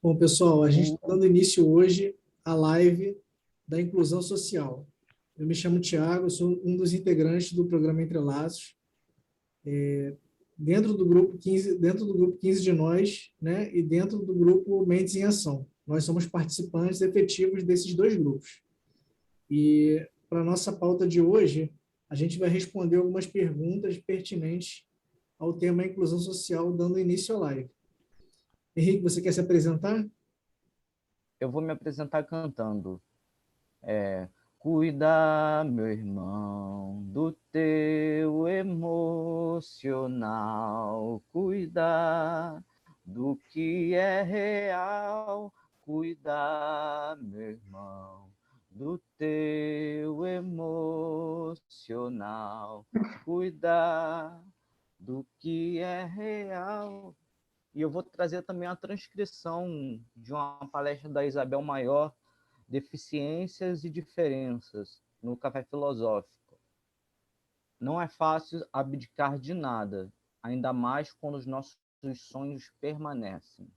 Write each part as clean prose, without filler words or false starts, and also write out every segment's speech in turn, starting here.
Bom, pessoal, a gente O- está dando início hoje à live da inclusão social. Eu me chamo Tiago, sou um dos integrantes do programa Entre Laços, dentro do grupo 15 de nós, né, e dentro do grupo Mentes em Ação. Nós somos participantes efetivos desses dois grupos. E para a nossa pauta de hoje, a gente vai responder algumas perguntas pertinentes ao tema inclusão social, dando início à live. Henrique, você quer se apresentar? Eu vou me apresentar cantando. Cuida, meu irmão, do teu emocional. Cuida do que é real. Cuida, meu irmão, do teu emocional. Cuida do que é real. E eu vou trazer também a transcrição de uma palestra da Isabel Maior, Deficiências e Diferenças, no Café Filosófico. Não é fácil abdicar de nada, ainda mais quando os nossos sonhos permanecem.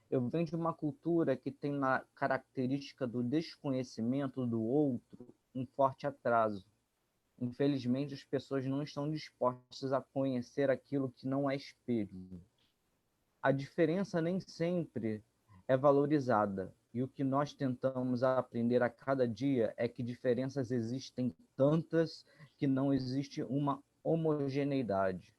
Eu venho de uma cultura que tem na característica do desconhecimento do outro um forte atraso. Infelizmente, as pessoas não estão dispostas a conhecer aquilo que não é espelho. A diferença nem sempre é valorizada, e o que nós tentamos aprender a cada dia é que diferenças existem tantas que não existe uma homogeneidade.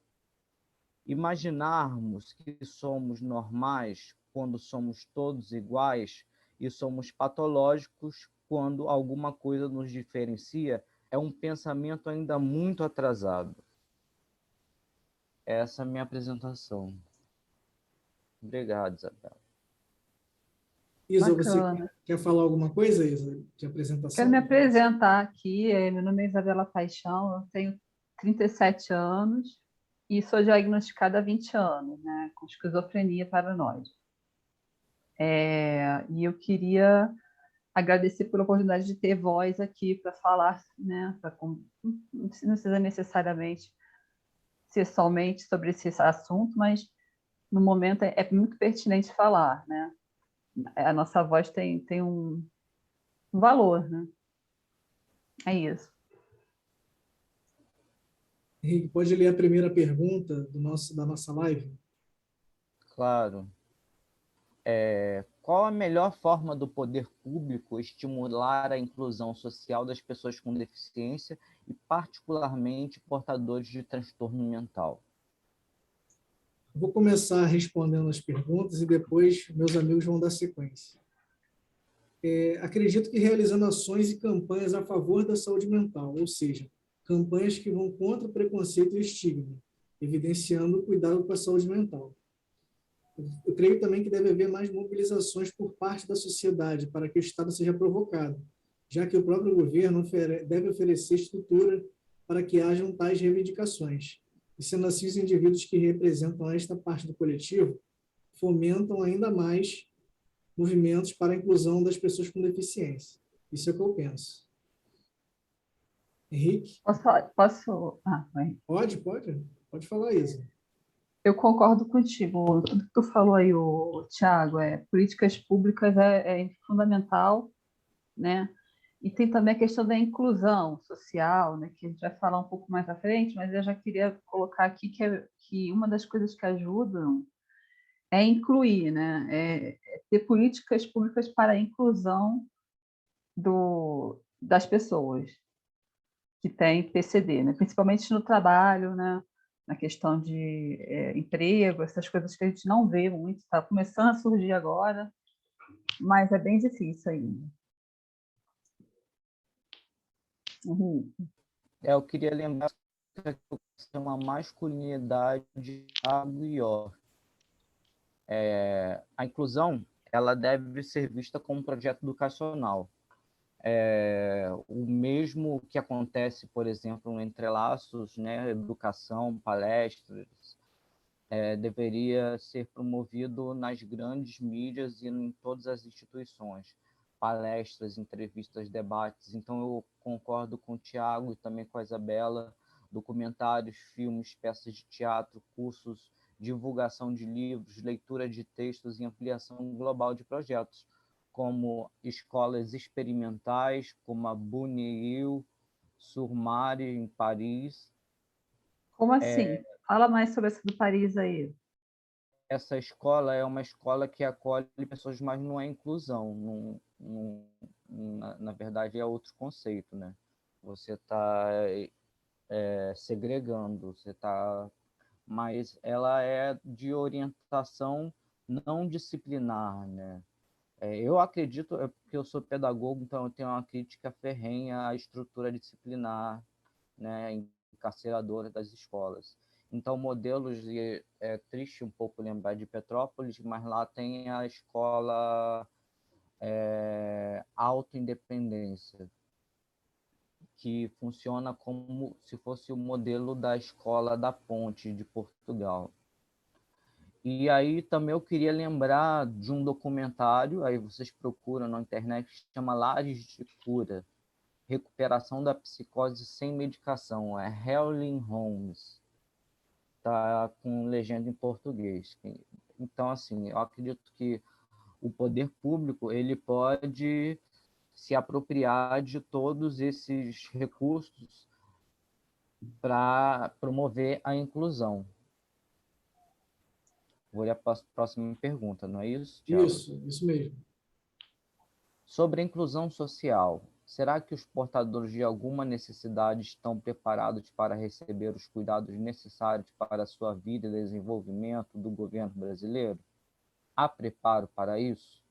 Imaginarmos que somos normais quando somos todos iguais e somos patológicos quando alguma coisa nos diferencia é um pensamento ainda muito atrasado. Essa é a minha apresentação. Obrigado, Isabel. Isa, você Bacana. quer falar alguma coisa, Isa, de Quero me apresentação? apresentar aqui. Meu nome é Isabela Paixão, eu tenho 37 anos e sou diagnosticada há 20 anos, né, com esquizofrenia paranoide. E eu queria agradecer pela oportunidade de ter voz aqui para falar, né, não precisa necessariamente ser somente sobre esse assunto, mas no momento é muito pertinente falar, né? A nossa voz tem um valor, né? É isso. Henrique, pode ler a primeira pergunta da nossa live? Claro. Qual a melhor forma do poder público estimular a inclusão social das pessoas com deficiência e, particularmente, portadores de transtorno mental? Vou começar respondendo as perguntas e depois meus amigos vão dar sequência. Acredito que realizando ações e campanhas a favor da saúde mental, ou seja, campanhas que vão contra o preconceito e o estigma, evidenciando o cuidado com a saúde mental. Eu creio também que deve haver mais mobilizações por parte da sociedade para que o Estado seja provocado, já que o próprio governo deve oferecer estrutura para que hajam tais reivindicações. E sendo assim, os indivíduos que representam esta parte do coletivo fomentam ainda mais movimentos para a inclusão das pessoas com deficiência. Isso é o que eu penso. Henrique? Posso? Vai. Pode falar isso. Eu concordo contigo. Tudo que tu falou aí, Thiago, políticas públicas é fundamental, né? E tem também a questão da inclusão social, né? Que a gente vai falar um pouco mais à frente, mas eu já queria colocar aqui que uma das coisas que ajudam é incluir, né? Ter políticas públicas para a inclusão das pessoas que têm PCD, né? Principalmente no trabalho, né? Na questão de emprego, essas coisas que a gente não vê muito, está começando a surgir agora, mas é bem difícil ainda. Uhum. Eu queria lembrar que é uma masculinidade maior. A inclusão ela deve ser vista como um projeto educacional. O mesmo que acontece, por exemplo, no Entre Laços, né, educação, palestras, deveria ser promovido nas grandes mídias e em todas as instituições. Palestras, entrevistas, debates. Então, eu concordo com o Tiago e também com a Isabela. Documentários, filmes, peças de teatro, cursos divulgação de livros, leitura de textos e ampliação global de projetos, como escolas experimentais, como a Bougneuil-sur-Marne, em Paris. Como assim? Fala mais sobre essa do Paris aí. Essa escola é uma escola que acolhe pessoas, mas não é inclusão. Na verdade, é outro conceito, né? Você está segregando, mas ela é de orientação não disciplinar, né? Eu acredito, porque eu sou pedagogo, então eu tenho uma crítica ferrenha à estrutura disciplinar, né, encarceradora das escolas. Então, modelos, é triste um pouco lembrar de Petrópolis, mas lá tem a escola Autoindependência, que funciona como se fosse o modelo da Escola da Ponte de Portugal. E aí também eu queria lembrar de um documentário, aí vocês procuram na internet, que se chama Lares de Cura, Recuperação da Psicose Sem Medicação, é Helen Holmes, tá com legenda em português. Então, assim, eu acredito que o poder público ele pode se apropriar de todos esses recursos para promover a inclusão. Vou ler a próxima pergunta, não é isso, Thiago? Isso mesmo. Sobre a inclusão social, será que os portadores de alguma necessidade estão preparados para receber os cuidados necessários para a sua vida e desenvolvimento do governo brasileiro? Há preparo para isso?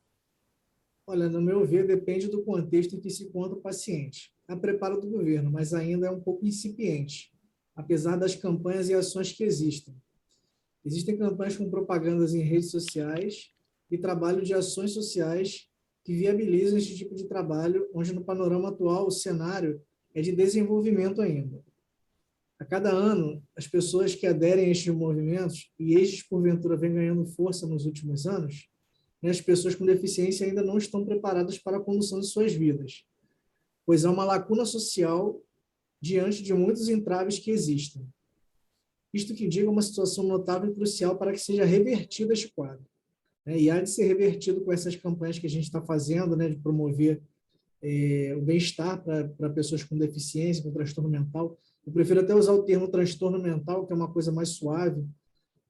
Olha, no meu ver, depende do contexto em que se encontra o paciente. Há preparo do governo, mas ainda é um pouco incipiente, apesar das campanhas e ações que existem. Existem campanhas com propagandas em redes sociais e trabalho de ações sociais que viabilizam esse tipo de trabalho, onde no panorama atual o cenário é de desenvolvimento ainda. A cada ano, as pessoas que aderem a estes movimentos, e estes, porventura, vêm ganhando força nos últimos anos, né, as pessoas com deficiência ainda não estão preparadas para a condução de suas vidas, pois há uma lacuna social diante de muitos entraves que existem. Isto que diga uma situação notável e crucial para que seja revertido este quadro, né? E há de ser revertido com essas campanhas que a gente está fazendo, né, de promover o bem-estar para pessoas com deficiência, com transtorno mental. Eu prefiro até usar o termo transtorno mental, que é uma coisa mais suave,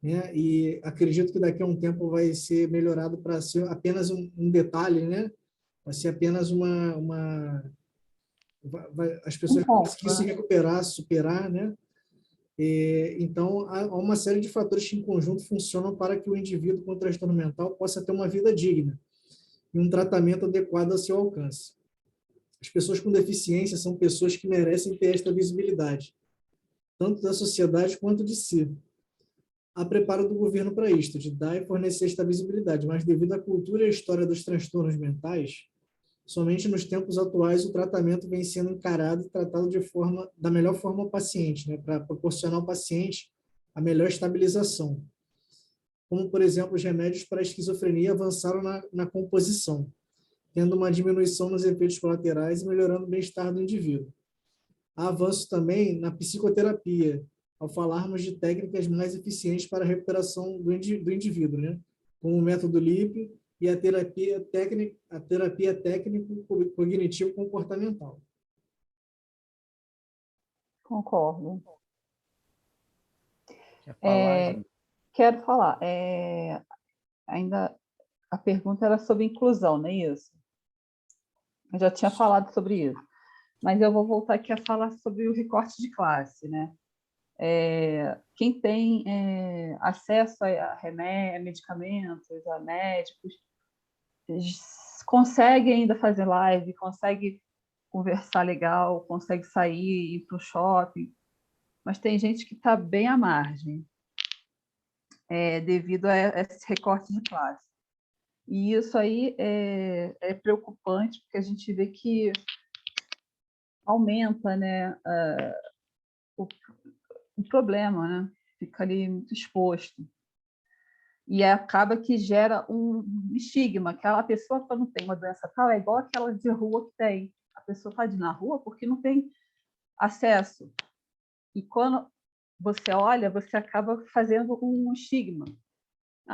né? E acredito que daqui a um tempo vai ser melhorado para ser apenas um detalhe, né? Vai ser apenas as pessoas vão conseguir se recuperar, superar, né? Então, há uma série de fatores que, em conjunto, funcionam para que o indivíduo com transtorno mental possa ter uma vida digna e um tratamento adequado ao seu alcance. As pessoas com deficiência são pessoas que merecem ter esta visibilidade, tanto da sociedade quanto de si. Há preparo do governo para isto, de dar e fornecer esta visibilidade, mas devido à cultura e à história dos transtornos mentais, somente nos tempos atuais o tratamento vem sendo encarado e tratado da melhor forma ao paciente, né, para proporcionar ao paciente a melhor estabilização. Como, por exemplo, os remédios para a esquizofrenia avançaram na composição, tendo uma diminuição nos efeitos colaterais e melhorando o bem-estar do indivíduo. Há avanço também na psicoterapia, ao falarmos de técnicas mais eficientes para a recuperação do indivíduo, né, como o método LIP e a terapia técnico-cognitivo-comportamental. Concordo. Quer falar, Quero falar. Ainda a pergunta era sobre inclusão, não é isso? Eu já tinha falado sobre isso, mas eu vou voltar aqui a falar sobre o recorte de classe, né? Quem tem acesso a remédios, a medicamentos, a médicos, consegue ainda fazer live, consegue conversar legal, consegue sair, ir para o shopping, mas tem gente que está bem à margem, devido a esse recorte de classe. E isso aí é preocupante, porque a gente vê que aumenta, né, o problema, né? Fica ali muito exposto. E acaba que gera um estigma. Aquela pessoa, quando tem uma doença tal, é igual aquela de rua que tem. A pessoa está na rua porque não tem acesso. E quando você olha, você acaba fazendo um estigma.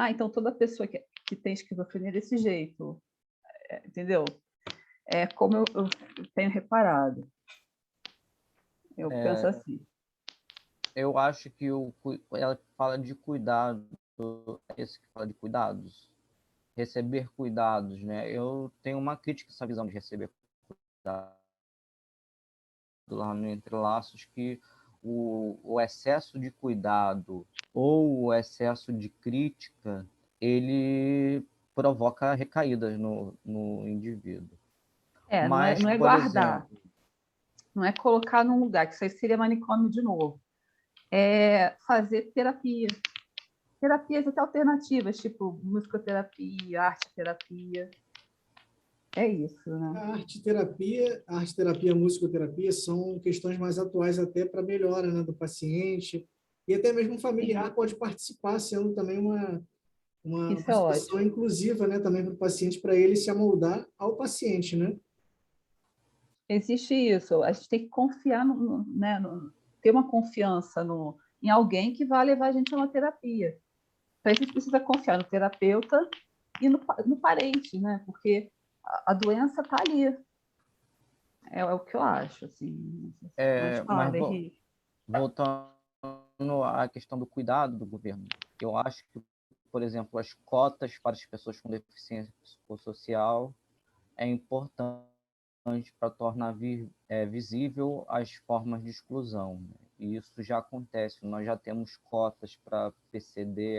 Então toda pessoa que tem esquizofrenia é desse jeito, entendeu? É como eu tenho reparado. Eu penso assim. Eu acho que ela fala de cuidado, esse que fala de cuidados, receber cuidados, né? Eu tenho uma crítica a essa visão de receber cuidados lá no Entrelaços, que o excesso de cuidado ou o excesso de crítica, ele provoca recaídas no indivíduo. Mas, Não é por guardar, exemplo, não é colocar num lugar, que isso aí seria manicômio de novo. É fazer terapia. Terapias até alternativas, tipo musicoterapia, arte-terapia. É isso, né? A arte-terapia, a musicoterapia são questões mais atuais até para melhora, né, do paciente, e até mesmo o familiar pode participar, sendo também uma Isso é situação ótimo. inclusiva, né, também para o paciente, para ele se amoldar ao paciente, né? Existe isso. A gente tem que confiar, né, ter uma confiança em alguém que vai levar a gente a uma terapia. Para isso, a gente precisa confiar no terapeuta e no parente, né? Porque a doença está ali. É o que eu acho, assim. Mas mas fala, Henrique. voltando à questão do cuidado do governo, eu acho que, por exemplo, as cotas para as pessoas com deficiência psicossocial é importante para tornar visível as formas de exclusão, né? E isso já acontece. Nós já temos cotas para PCD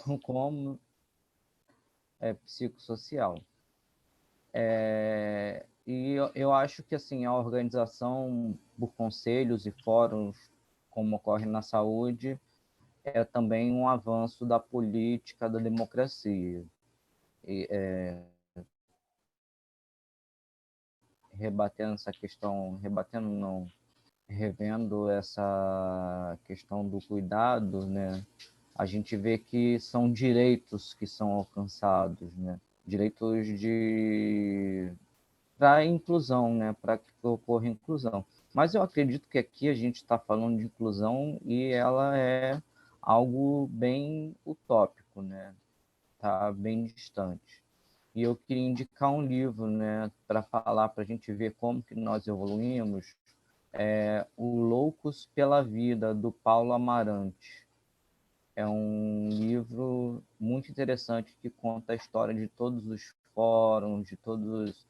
como psicossocial. E eu acho que assim a organização por conselhos e fóruns, como ocorre na saúde, é também um avanço da política da democracia. E, revendo essa questão do cuidado, né? A gente vê que são direitos que são alcançados, né? Direitos para inclusão, né? Para que ocorra inclusão. Mas eu acredito que aqui a gente está falando de inclusão e ela é algo bem utópico, né? Tá bem distante. E eu queria indicar um livro, né, para falar, para a gente ver como que nós evoluímos, O Loucos pela Vida, do Paulo Amarante. É um livro muito interessante que conta a história de todos os fóruns, de todos,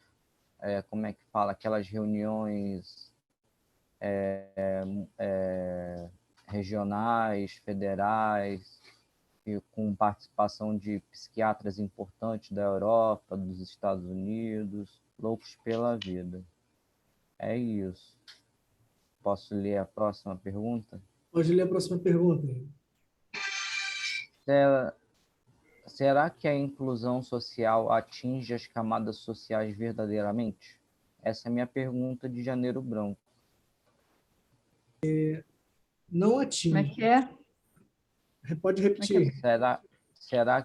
como é que fala, aquelas reuniões regionais, federais, e com participação de psiquiatras importantes da Europa, dos Estados Unidos, loucos pela vida. É isso. Posso ler a próxima pergunta? Pode ler a próxima pergunta. Será, será que a inclusão social atinge as camadas sociais verdadeiramente? Essa é a minha pergunta de Janeiro Branco. Não Como é atinge. que é? Pode Como é que é? repetir. Será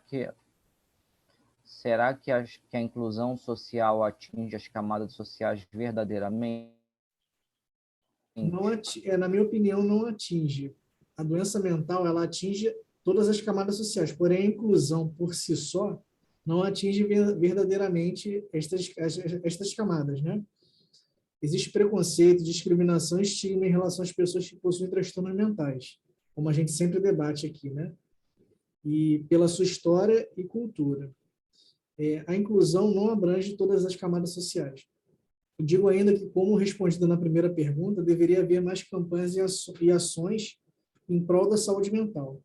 que que a inclusão social atinge as camadas sociais verdadeiramente? Na minha opinião, não atinge. A doença mental, ela atinge todas as camadas sociais, porém a inclusão por si só não atinge verdadeiramente estas camadas, né? Existe preconceito, discriminação e estigma em relação às pessoas que possuem transtornos mentais, como a gente sempre debate aqui, né? E pela sua história e cultura. A inclusão não abrange todas as camadas sociais. Eu digo ainda que, como respondido na primeira pergunta, deveria haver mais campanhas e ações em prol da saúde mental.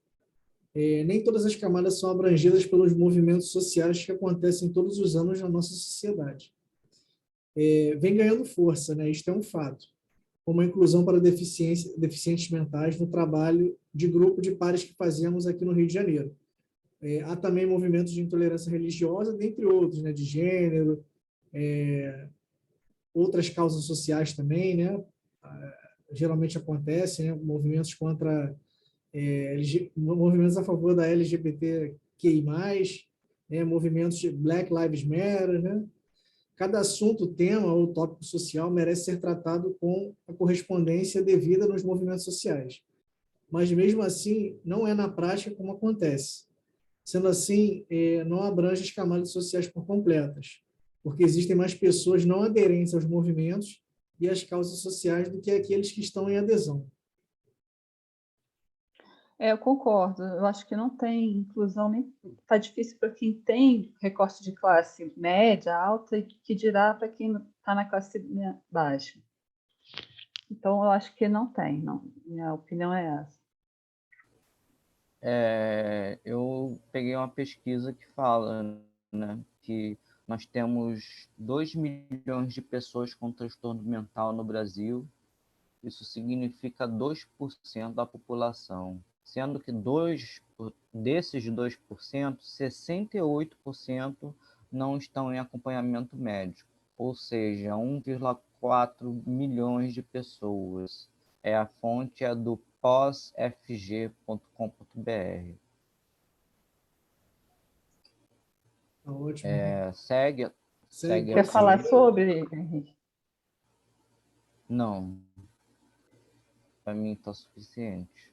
Nem todas as camadas são abrangidas pelos movimentos sociais que acontecem todos os anos na nossa sociedade. Vem ganhando força, né? Isto é um fato, como a inclusão para deficientes mentais no trabalho de grupo de pares que fazemos aqui no Rio de Janeiro. Há também movimentos de intolerância religiosa, dentre outros, né? De gênero, outras causas sociais também, né? Geralmente acontece, né? Movimentos a favor da LGBTQI+, né? Movimentos de Black Lives Matter, né? Cada assunto, tema ou tópico social merece ser tratado com a correspondência devida nos movimentos sociais. Mas, mesmo assim, não é na prática como acontece. Sendo assim, não abrange as camadas sociais por completas, porque existem mais pessoas não aderentes aos movimentos e às causas sociais do que aqueles que estão em adesão. Eu concordo. Eu acho que não tem inclusão, nem está difícil para quem tem recorte de classe média, alta, e que dirá para quem está na classe baixa. Então, eu acho que não tem, não. Minha opinião é essa. Eu peguei uma pesquisa que fala, né, que nós temos 2 milhões de pessoas com transtorno mental no Brasil. Isso significa 2% da população, sendo que desses 2%, 68% não estão em acompanhamento médico, ou seja, 1,4 milhões de pessoas. A fonte é do posfg.com.br. Tá ótimo. Segue Quer falar sobre, Henrique? Não. Para mim está suficiente.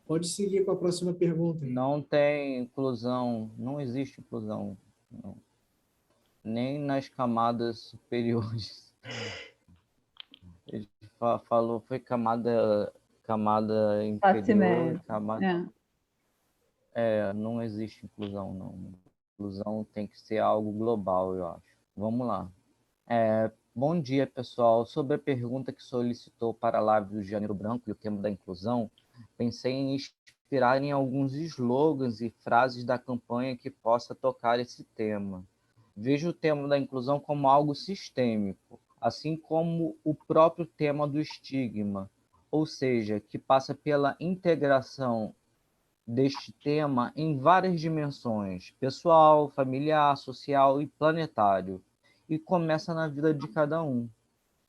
Pode seguir com a próxima pergunta. Não tem inclusão, não existe inclusão, não. Nem nas camadas superiores. Ele falou, foi camada inferior, camada... não existe inclusão, não. Inclusão tem que ser algo global, eu acho. Vamos lá. Bom dia, pessoal. Sobre a pergunta que solicitou para a live do Janeiro Branco e o tema da inclusão, pensei em inspirar em alguns slogans e frases da campanha que possa tocar esse tema. Vejo o tema da inclusão como algo sistêmico, assim como o próprio tema do estigma, ou seja, que passa pela integração deste tema em várias dimensões, pessoal, familiar, social e planetário, e começa na vida de cada um.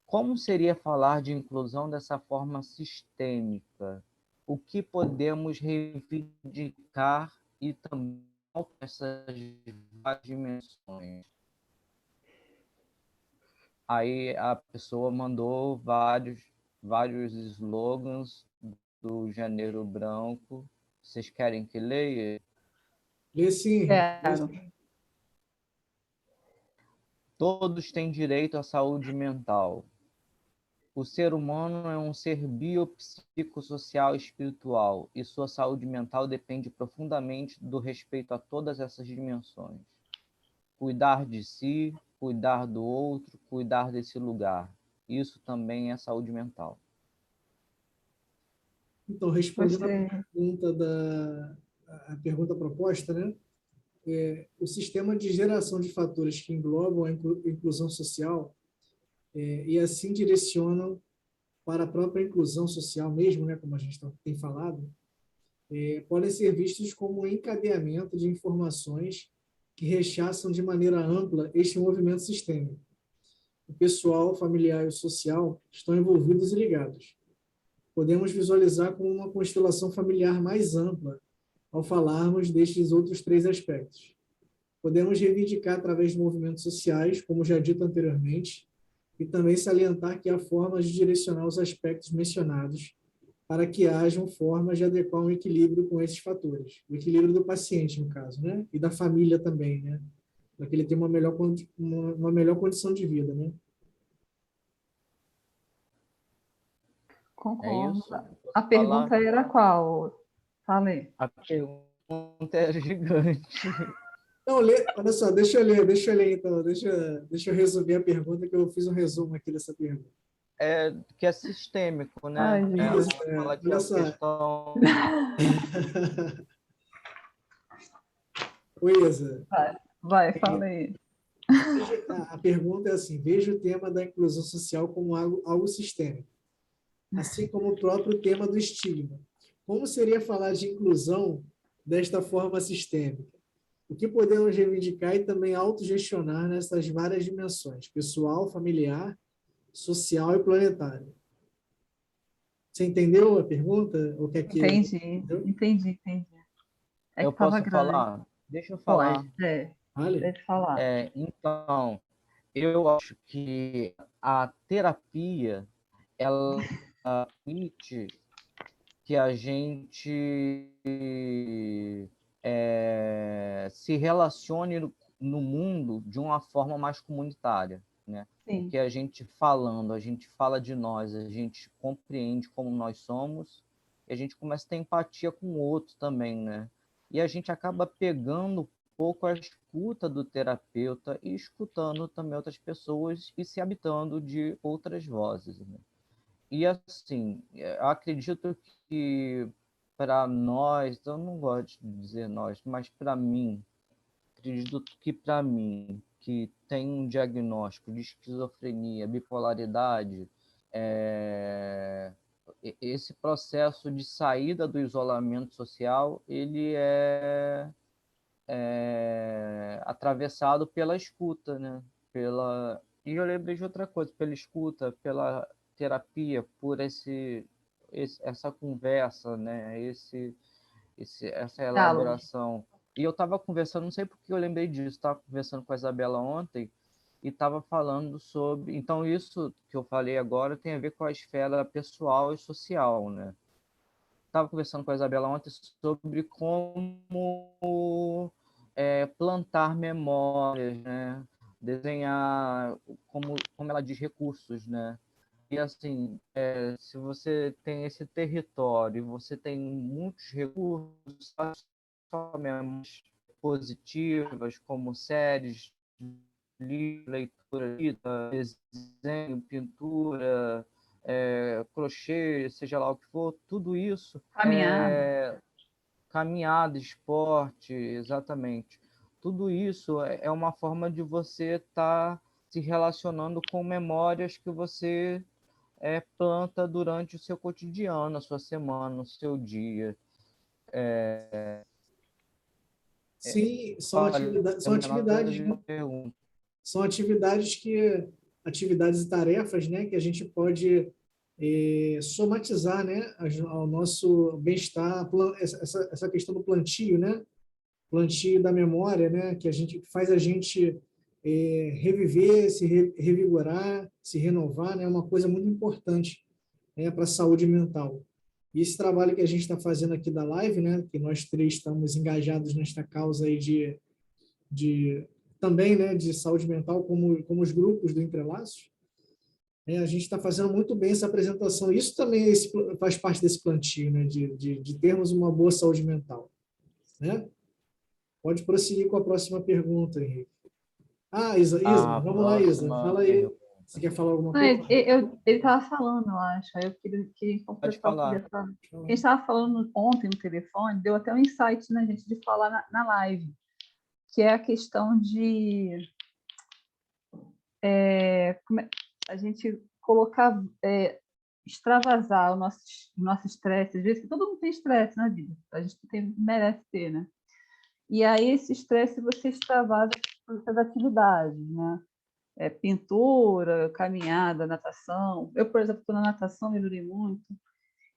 Como seria falar de inclusão dessa forma sistêmica? O que podemos reivindicar e também essas várias dimensões? Aí a pessoa mandou vários slogans do Janeiro Branco. Vocês querem que leia? Lê sim. Quero. Todos têm direito à saúde mental. O ser humano é um ser biopsicossocial e espiritual, e sua saúde mental depende profundamente do respeito a todas essas dimensões. Cuidar de si, cuidar do outro, cuidar desse lugar. Isso também é saúde mental. Então, respondendo a pergunta proposta, né? O sistema de geração de fatores que englobam a inclusão social e assim direcionam para a própria inclusão social mesmo, né, como a gente tem falado, podem ser vistos como um encadeamento de informações que rechaçam de maneira ampla este movimento sistêmico. O pessoal, familiar e o social estão envolvidos e ligados. Podemos visualizar como uma constelação familiar mais ampla ao falarmos destes outros 3 aspectos. Podemos reivindicar através de movimentos sociais, como já dito anteriormente, e também salientar que há formas de direcionar os aspectos mencionados para que hajam formas de adequar um equilíbrio com esses fatores. O equilíbrio do paciente, no caso, né? E da família também, né? Para que ele tenha uma melhor condição de vida, né? Concordo. Isso? A pergunta era qual? Falei. A pergunta é gigante. Não, olha só, deixa eu ler então, deixa eu resumir a pergunta, que eu fiz um resumo aqui dessa pergunta. Que é sistêmico, né? Ai, Jesus. Fala que Olha é só. questão... Oi, Isa. Vai, fala aí. A pergunta é assim: veja o tema da inclusão social como algo sistêmico, assim como o próprio tema do estigma. Como seria falar de inclusão desta forma sistêmica? O que podemos reivindicar e também autogestionar nessas várias dimensões, pessoal, familiar, social e planetária? Você entendeu a pergunta? Ou quer que... Entendi. Eu posso falar? Deixa eu falar. Pode falar. Então, eu acho que a terapia, ela permite que a gente se relacione no mundo de uma forma mais comunitária, né? Sim. Porque a gente falando, a gente fala de nós, a gente compreende como nós somos, e a gente começa a ter empatia com o outro também, né? E a gente acaba pegando um pouco a escuta do terapeuta e escutando também outras pessoas e se habitando de outras vozes, né? E assim, eu acredito que para nós, eu não gosto de dizer nós, mas para mim, acredito que para mim, que tem um diagnóstico de esquizofrenia, bipolaridade, é, esse processo de saída do isolamento social, ele é atravessado pela escuta, né? E eu lembrei de outra coisa, pela escuta, pela terapia, por essa conversa, né? Essa Diálogo. elaboração. E eu estava conversando, não sei por que eu lembrei disso, estava conversando com a Isabela ontem e estava falando sobre. Então, isso que eu falei agora tem a ver com a esfera pessoal e social, né? Estava conversando com a Isabela ontem sobre como plantar memórias, né? Desenhar, como ela diz, recursos, né? E assim, se você tem esse território, você tem muitos recursos, só memórias positivas, como séries, livro, leitura, desenho, pintura, crochê, seja lá o que for, tudo isso Caminhada. caminhada, esporte, exatamente. Tudo isso é uma forma de você estar se relacionando com memórias que você planta durante o seu cotidiano, a sua semana, o seu dia. Sim, Olha, são atividades, né? pergunta. São atividades e tarefas, né, que a gente pode somatizar, né, ao nosso bem-estar, essa questão do plantio, né, plantio da memória, né, que a gente faz a gente reviver, revigorar, se renovar, né, é uma coisa muito importante, né, para a saúde mental. E esse trabalho que a gente está fazendo aqui da live, né, que nós três estamos engajados nesta causa aí de também, né, de saúde mental, como os grupos do Entrelaços, né, a gente está fazendo muito bem essa apresentação. Isso também faz parte desse plantio, né, de termos uma boa saúde mental, né? Pode prosseguir com a próxima pergunta, Henrique. Ah, Isa, A vamos lá, Isa. próxima Fala aí. pergunta. Você quer falar alguma Não, coisa? ele estava falando, eu acho. Aí eu queria Pode completar o que ele falar. ia falar. A gente estava falando ontem no telefone, deu até um insight na gente de falar na live, que é a questão de a gente colocar, extravasar o nosso estresse. Às vezes, todo mundo tem estresse na vida, a gente merece ter, né? E aí, esse estresse você extravasa por essas atividades, né? Pintura, caminhada, natação. Eu, por exemplo, estou na natação, melhorei muito.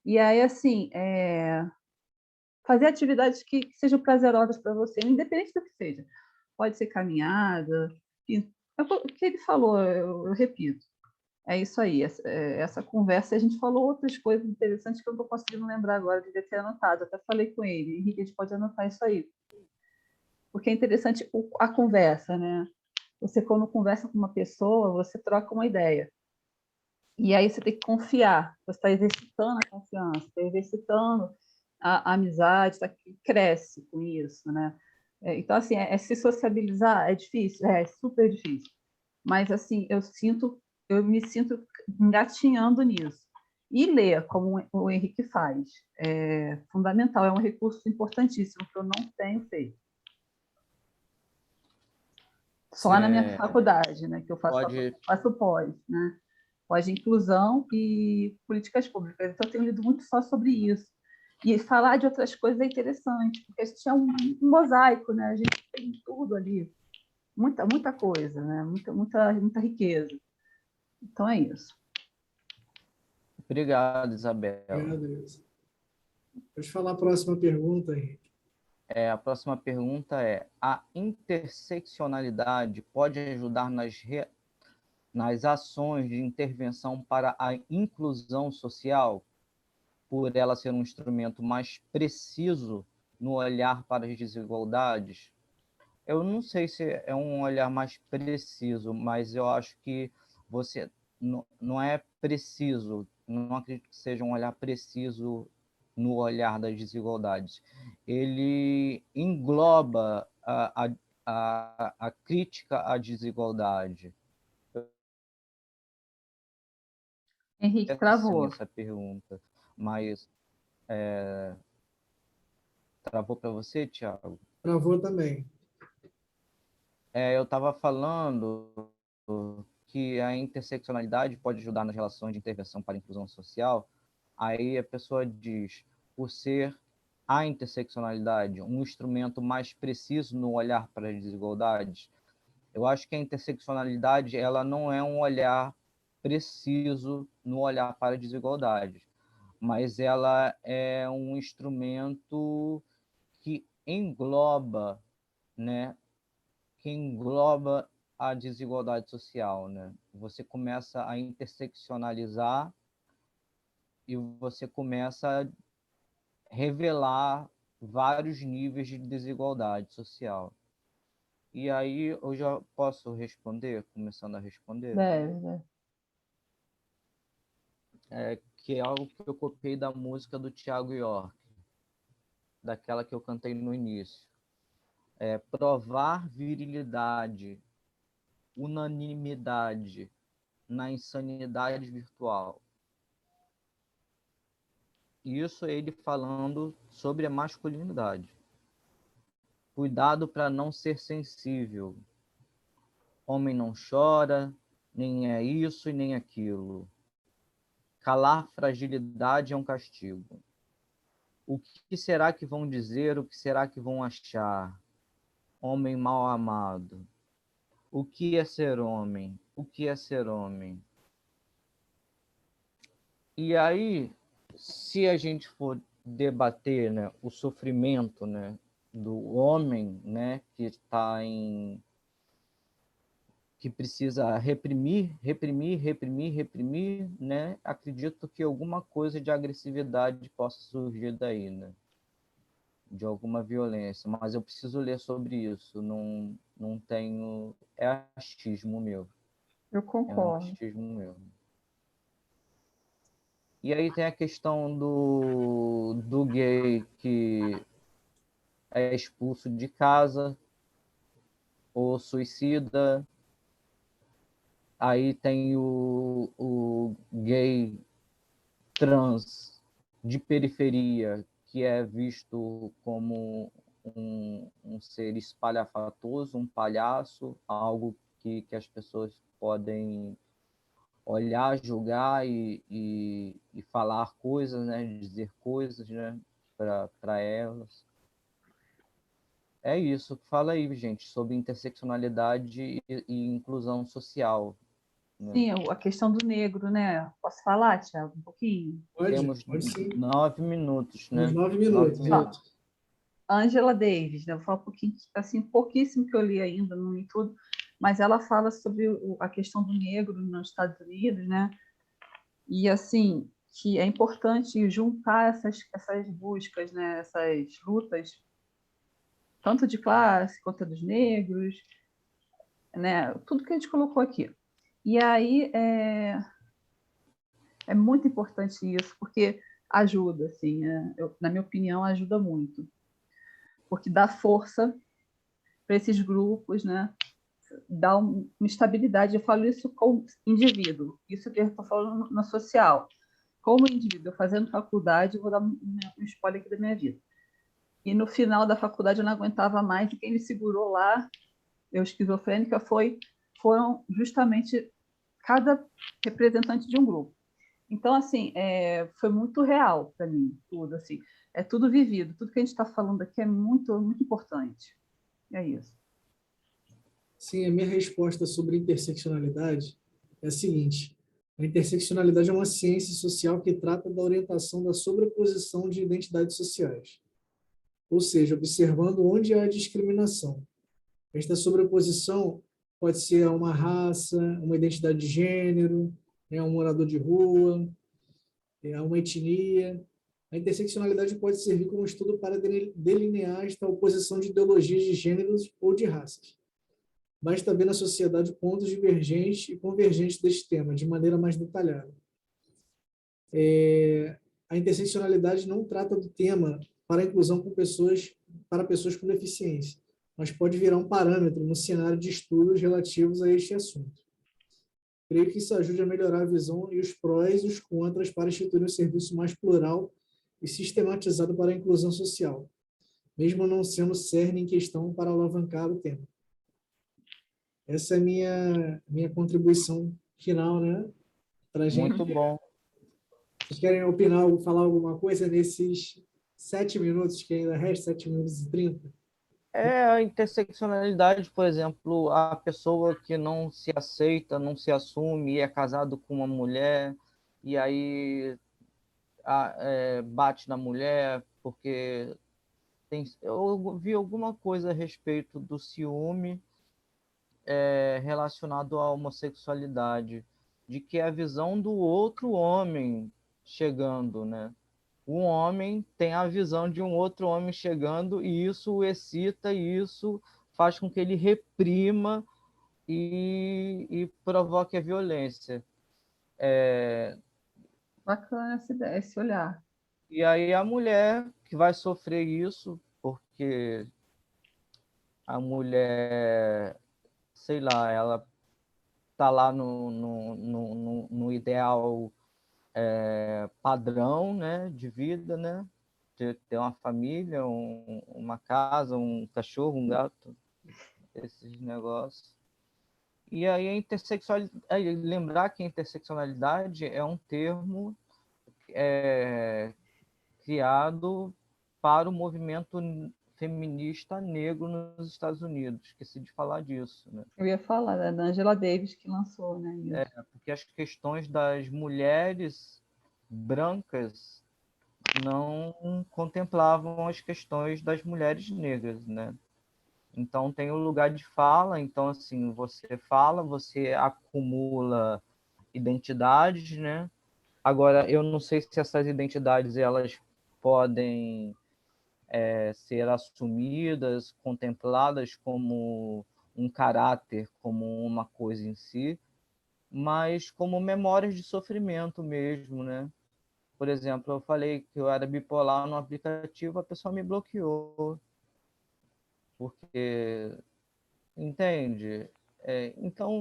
E aí, assim, fazer atividades que sejam prazerosas para você, independente do que seja. Pode ser caminhada, o que ele falou, eu repito. É isso aí, essa conversa. A gente falou outras coisas interessantes que eu não estou conseguindo lembrar agora, devia ter anotado. Até falei com ele, Henrique, a gente pode anotar isso aí. Porque é interessante a conversa, né? Você, quando conversa com uma pessoa, você troca uma ideia. E aí você tem que confiar. Você está exercitando a confiança, está exercitando a amizade, cresce com isso, né? Então, assim, se sociabilizar é difícil? É super difícil. Mas, assim, eu me sinto engatinhando nisso. E ler, como o Henrique faz, é fundamental, é um recurso importantíssimo que eu não tenho feito. Só na minha faculdade, né, que eu faço pós, né? Pós-inclusão e políticas públicas. Então, eu tenho lido muito só sobre isso. E falar de outras coisas é interessante, porque a gente é um mosaico, né? A gente tem tudo ali, muita coisa, né? Muita riqueza. Então, é isso. Obrigado, Isabela. Obrigado, Isa. Pode falar a próxima pergunta, Henrique. A próxima pergunta é: a interseccionalidade pode ajudar nas nas ações de intervenção para a inclusão social, por ela ser um instrumento mais preciso no olhar para as desigualdades. Eu não sei se é um olhar mais preciso, mas eu acho que você não é preciso, não acredito que seja um olhar preciso no olhar das desigualdades. Ele engloba a crítica à desigualdade. Henrique, Sim, travou. essa pergunta, mas travou para você, Thiago? Travou também. Eu estava falando que a interseccionalidade pode ajudar nas relações de intervenção para a inclusão social. Aí a pessoa diz, por ser a interseccionalidade um instrumento mais preciso no olhar para as desigualdades, eu acho que a interseccionalidade ela não é um olhar preciso no olhar para as desigualdades, mas ela é um instrumento que engloba, né, que engloba a desigualdade social, né? Você começa a interseccionalizar e você começa a revelar vários níveis de desigualdade social. E aí eu já posso responder, começando a responder, Deve. que é algo que eu copiei da música do Thiago York, daquela que eu cantei no início. Provar virilidade, unanimidade na insanidade virtual. Isso é ele falando sobre a masculinidade. Cuidado para não ser sensível. Homem não chora, nem é isso e nem aquilo. Calar fragilidade é um castigo. O que será que vão dizer? O que será que vão achar? Homem mal amado. O que é ser homem? O que é ser homem? E aí, se a gente for debater, né, o sofrimento, né, do homem, né, que precisa reprimir, né, acredito que alguma coisa de agressividade possa surgir daí, né, de alguma violência, mas eu preciso ler sobre isso, não tenho, é achismo meu, Eu é um concordo. achismo meu. E aí tem a questão do gay que é expulso de casa ou suicida. Aí tem o gay trans de periferia, que é visto como um ser espalhafatoso, um palhaço, algo que as pessoas podem olhar, julgar e falar coisas, né, dizer coisas, né, para elas. É isso. Fala aí, gente, sobre interseccionalidade e inclusão social, né? Sim, a questão do negro, né? Posso falar, Thiago, um pouquinho? Pode? Temos Pode sim. 9 minutos, Uns né? 9 minutos, 9 minutos. isso. Angela Davis, né? Eu vou falar um pouquinho, assim, pouquíssimo que eu li ainda, não li tudo, mas ela fala sobre a questão do negro nos Estados Unidos, né? E, assim, que é importante juntar essas buscas, né? Essas lutas, tanto de classe quanto dos negros, né? Tudo que a gente colocou aqui. E aí é muito importante isso, porque ajuda, assim, na minha opinião, ajuda muito, porque dá força para esses grupos, né? Dá uma estabilidade. Eu falo isso como indivíduo, isso que eu estou falando na social. Como indivíduo, eu fazendo faculdade, eu vou dar um spoiler aqui da minha vida. E no final da faculdade eu não aguentava mais, e quem me segurou lá, eu esquizofrênica, foram justamente cada representante de um grupo. Então, assim, foi muito real para mim, tudo, assim. É tudo vivido. Tudo que a gente está falando aqui é muito, muito importante. É isso. Sim, a minha resposta sobre interseccionalidade é a seguinte: a interseccionalidade é uma ciência social que trata da orientação da sobreposição de identidades sociais, ou seja, observando onde há discriminação. Esta sobreposição pode ser uma raça, uma identidade de gênero, né, um morador de rua, uma etnia. A interseccionalidade pode servir como estudo para delinear esta oposição de ideologias de gêneros ou de raças. Basta ver na sociedade pontos divergentes e convergentes deste tema, de maneira mais detalhada. A interseccionalidade não trata do tema para a inclusão para pessoas com deficiência, mas pode virar um parâmetro no cenário de estudos relativos a este assunto. Creio que isso ajude a melhorar a visão e os prós e os contras para instituir um serviço mais plural e sistematizado para a inclusão social, mesmo não sendo cerne em questão para alavancar o tema. Essa é a minha contribuição final, né? Para gente. Muito bom. Vocês querem opinar ou falar alguma coisa nesses 7 minutos, que ainda resta 7 minutos e 30? A interseccionalidade, por exemplo, a pessoa que não se aceita, não se assume, e é casado com uma mulher, e aí bate na mulher, porque eu vi alguma coisa a respeito do ciúme relacionado à homossexualidade, de que é a visão do outro homem chegando, né? Um homem tem a visão de um outro homem chegando e isso o excita e isso faz com que ele reprima e provoque a violência. Bacana esse olhar. E aí a mulher que vai sofrer isso, porque a mulher, sei lá, ela está lá no ideal padrão, né, de vida, né, de ter uma família, uma casa, um cachorro, um gato, esses negócios. E aí a intersexualidade, lembrar que a interseccionalidade é um termo criado para o movimento feminista negro nos Estados Unidos. Esqueci de falar disso, né? Eu ia falar da Angela Davis que lançou, né? Isso. Porque as questões das mulheres brancas não contemplavam as questões das mulheres negras, né? Então tem o lugar de fala, então assim, você fala, você acumula identidades, né? Agora, eu não sei se essas identidades elas podem ser assumidas, contempladas como um caráter, como uma coisa em si, mas como memórias de sofrimento mesmo, né? Por exemplo, eu falei que eu era bipolar no aplicativo, a pessoa me bloqueou, porque, entende? Então,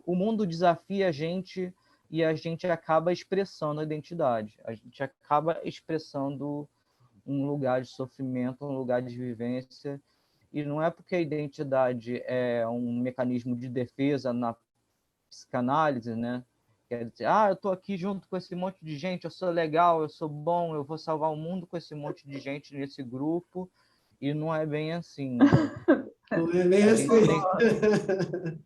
o mundo desafia a gente e a gente acaba expressando a identidade, a gente acaba expressando um lugar de sofrimento, um lugar de vivência, e não é porque a identidade é um mecanismo de defesa na psicanálise, né? Quer dizer, eu estou aqui junto com esse monte de gente, eu sou legal, eu sou bom, eu vou salvar o mundo com esse monte de gente nesse grupo, e não é bem assim, né? Não é bem A assim. gente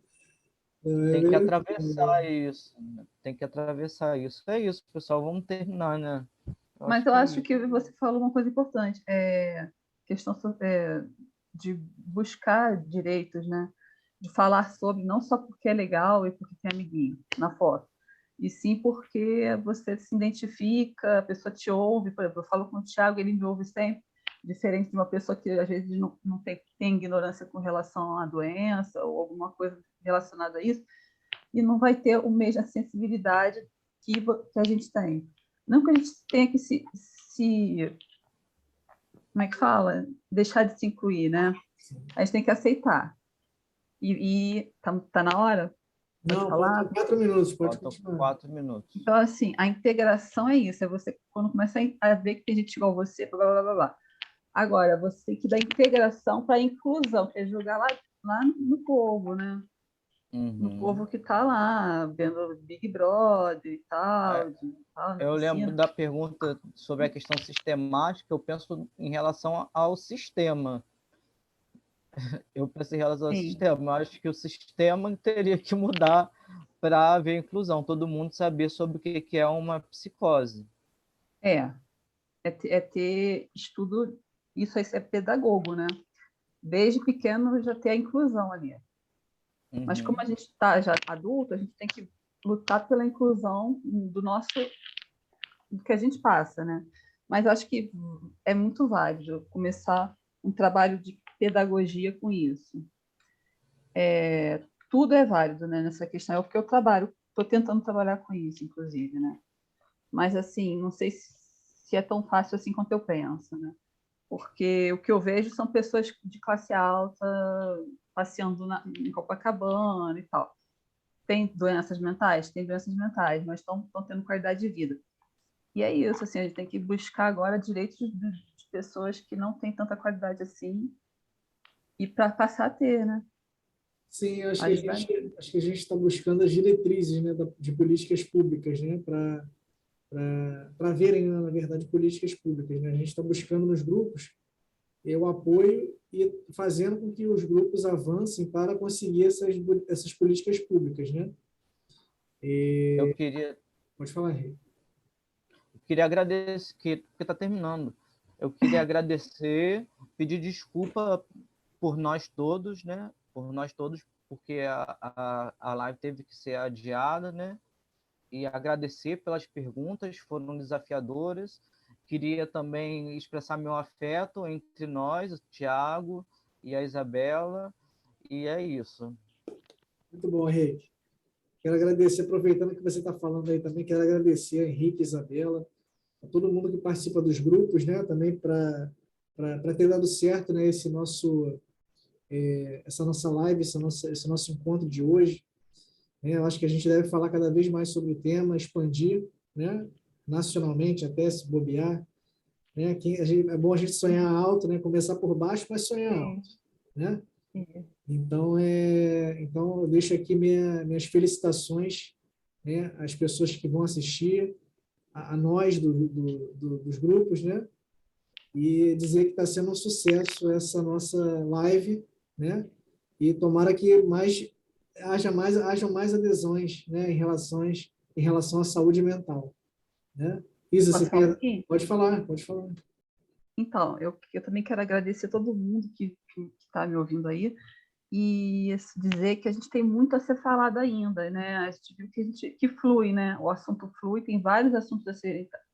Não é tem que bem atravessar assim. isso, né? Tem que atravessar isso. É isso, pessoal, vamos terminar, né? Mas eu Que é acho isso. que você falou uma coisa importante, questão de buscar direitos, né? De falar sobre, não só porque é legal e porque tem amiguinho na foto, e sim porque você se identifica, a pessoa te ouve. Por exemplo, eu falo com o Thiago, ele me ouve sempre, diferente de uma pessoa que às vezes não tem ignorância com relação à doença ou alguma coisa relacionada a isso, e não vai ter a mesma sensibilidade que a gente tem. Não que a gente tenha que como é que fala? Deixar de se incluir, né? A gente tem que aceitar. E tá na hora? Pode Não, falar? faltam 4 minutos, pode Faltam continuar. 4 minutos. Então, assim, a integração é isso. É você, quando começa a ver que tem gente igual você, blá, blá, blá, blá. Agora, você tem que dar integração para a inclusão, que é jogar lá no povo, né? No povo que está lá, vendo Big Brother e tal, Eu lembro ensina. da pergunta sobre a questão sistemática, eu penso em relação ao sistema. Eu penso em relação ao Sim. sistema. Eu acho que o sistema teria que mudar para haver inclusão, todo mundo saber sobre o que é uma psicose. É ter estudo, isso aí é pedagogo, né? Desde pequeno já ter a inclusão ali. Mas como a gente está já adulto, a gente tem que lutar pela inclusão do que a gente passa, né? Mas acho que é muito válido começar um trabalho de pedagogia com isso. Tudo é válido, né, nessa questão. É o que eu trabalho, estou tentando trabalhar com isso, inclusive, né? Mas, assim, não sei se é tão fácil assim quanto eu penso, né? Porque o que eu vejo são pessoas de classe alta passeando em Copacabana e tal. Tem doenças mentais? Tem doenças mentais, mas estão tendo qualidade de vida. E é isso, assim, a gente tem que buscar agora direitos de pessoas que não têm tanta qualidade assim e para passar a ter, né? Sim, eu acho que a gente está buscando as diretrizes, né, de políticas públicas, né, para verem, na verdade, políticas públicas, né? A gente está buscando nos grupos o apoio e fazendo com que os grupos avancem para conseguir essas políticas públicas, né? Eu queria Pode falar, Rei. agradecer, porque está terminando. Eu queria agradecer, pedir desculpa por nós todos, né? Por nós todos, porque a live teve que ser adiada, né? E agradecer pelas perguntas, foram desafiadoras. Queria também expressar meu afeto entre nós, o Tiago e a Isabela, e é isso. Muito bom, Henrique. Quero agradecer, aproveitando que você está falando aí também, quero agradecer a Henrique e Isabela, a todo mundo que participa dos grupos, né? Também para ter dado certo, né? Essa nossa live, esse nosso encontro de hoje. Né? Eu acho que a gente deve falar cada vez mais sobre o tema, expandir, né? Nacionalmente, até se bobear. Né? É bom a gente sonhar alto, né? Começar por baixo, mas sonhar Sim, alto. Né? sim. Então, eu deixo aqui minhas felicitações, né? Às pessoas que vão assistir, a nós dos grupos, né? E dizer que está sendo um sucesso essa nossa live, né? E tomara que hajam mais adesões, né? Em relação à saúde mental, né? Isa, Posso você falar um quer... pouquinho? Pode falar, pode falar. Então, eu também quero agradecer a todo mundo que está me ouvindo aí e dizer que a gente tem muito a ser falado ainda, né? A gente viu que flui, né? O assunto flui, tem vários assuntos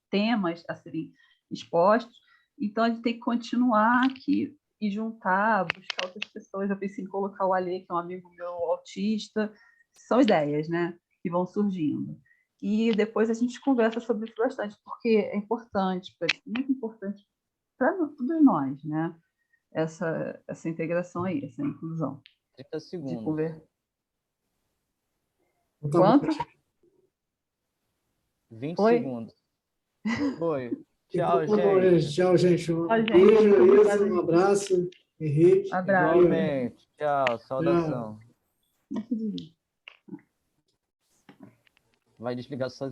temas a serem expostos, então a gente tem que continuar aqui e juntar, buscar outras pessoas. Eu pensei em colocar o Alê, que é um amigo meu autista, são ideias, né? Que vão surgindo. E depois a gente conversa sobre isso bastante, porque é importante, muito importante para todos nós, né? Essa integração aí, essa inclusão. 30 De segundos. conver... Então, tá bom. Quanto? 20 Foi? segundos. Foi. Então, Tchau, tá bom, gente. gente. Tchau, gente. Um Ó, gente, beijo, muito Isa, obrigada. um abraço, Henrique. Abraço. Valeu. Igualmente. Tchau. Tchau. Saudação. Vai desligar sozinho.